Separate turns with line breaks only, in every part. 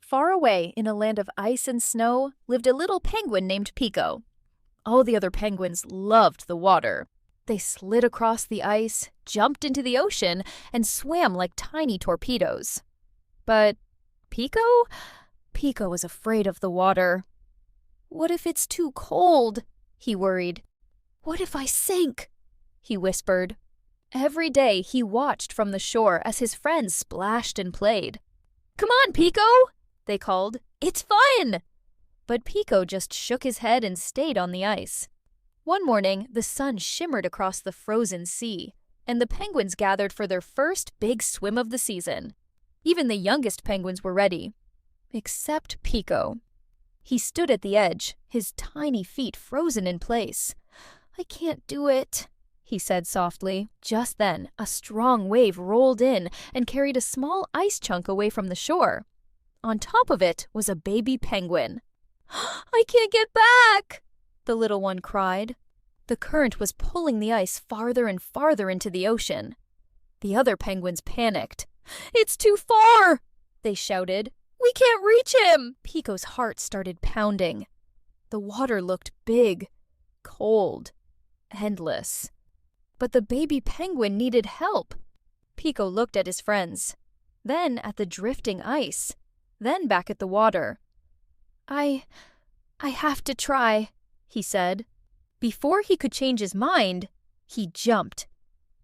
Far away, in a land of ice and snow, lived a little penguin named Pico. All the other penguins loved the water. They slid across the ice, jumped into the ocean, and swam like tiny torpedoes. But Pico? Pico was afraid of the water. "What if it's too cold?" he worried. "What if I sink?" he whispered. Every day he watched from the shore as his friends splashed and played. "Come on, Pico!" they called. "It's fun!" But Pico just shook his head and stayed on the ice. One morning, the sun shimmered across the frozen sea, and the penguins gathered for their first big swim of the season. Even the youngest penguins were ready, except Pico. He stood at the edge, his tiny feet frozen in place. "I can't do it," he said softly. Just then, a strong wave rolled in and carried a small ice chunk away from the shore. On top of it was a baby penguin. "I can't get back!" the little one cried. The current was pulling the ice farther and farther into the ocean. The other penguins panicked. "It's too far!" they shouted. "We can't reach him!" Pico's heart started pounding. The water looked big, cold, endless. But the baby penguin needed help. Pico looked at his friends, then at the drifting ice, then back at the water. I have to try," he said. Before he could change his mind, he jumped.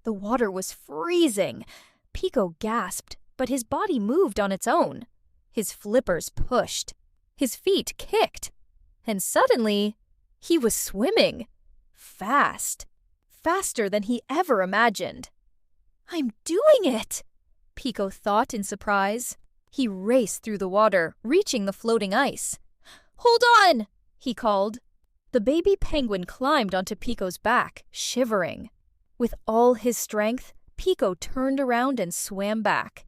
The water was freezing. Pico gasped, but his body moved on its own. His flippers pushed. His feet kicked. And suddenly, he was swimming. Fast. Faster than he ever imagined. "I'm doing it!" Pico thought in surprise. He raced through the water, reaching the floating ice. "Hold on!" he called. The baby penguin climbed onto Pico's back, shivering. With all his strength, Pico turned around and swam back.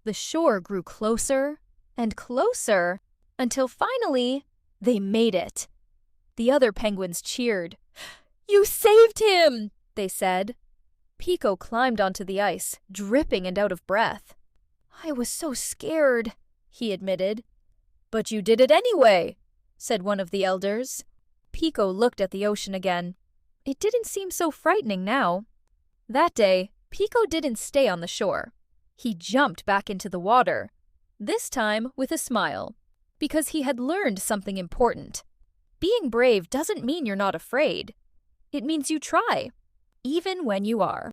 The shore grew closer and closer until finally they made it. The other penguins cheered. "You saved him!" they said. Pico climbed onto the ice, dripping and out of breath. "I was so scared," he admitted. "But you did it anyway," said one of the elders. Pico looked at the ocean again. It didn't seem so frightening now. That day, Pico didn't stay on the shore. He jumped back into the water, this time with a smile, because he had learned something important. Being brave doesn't mean you're not afraid. It means you try, even when you are.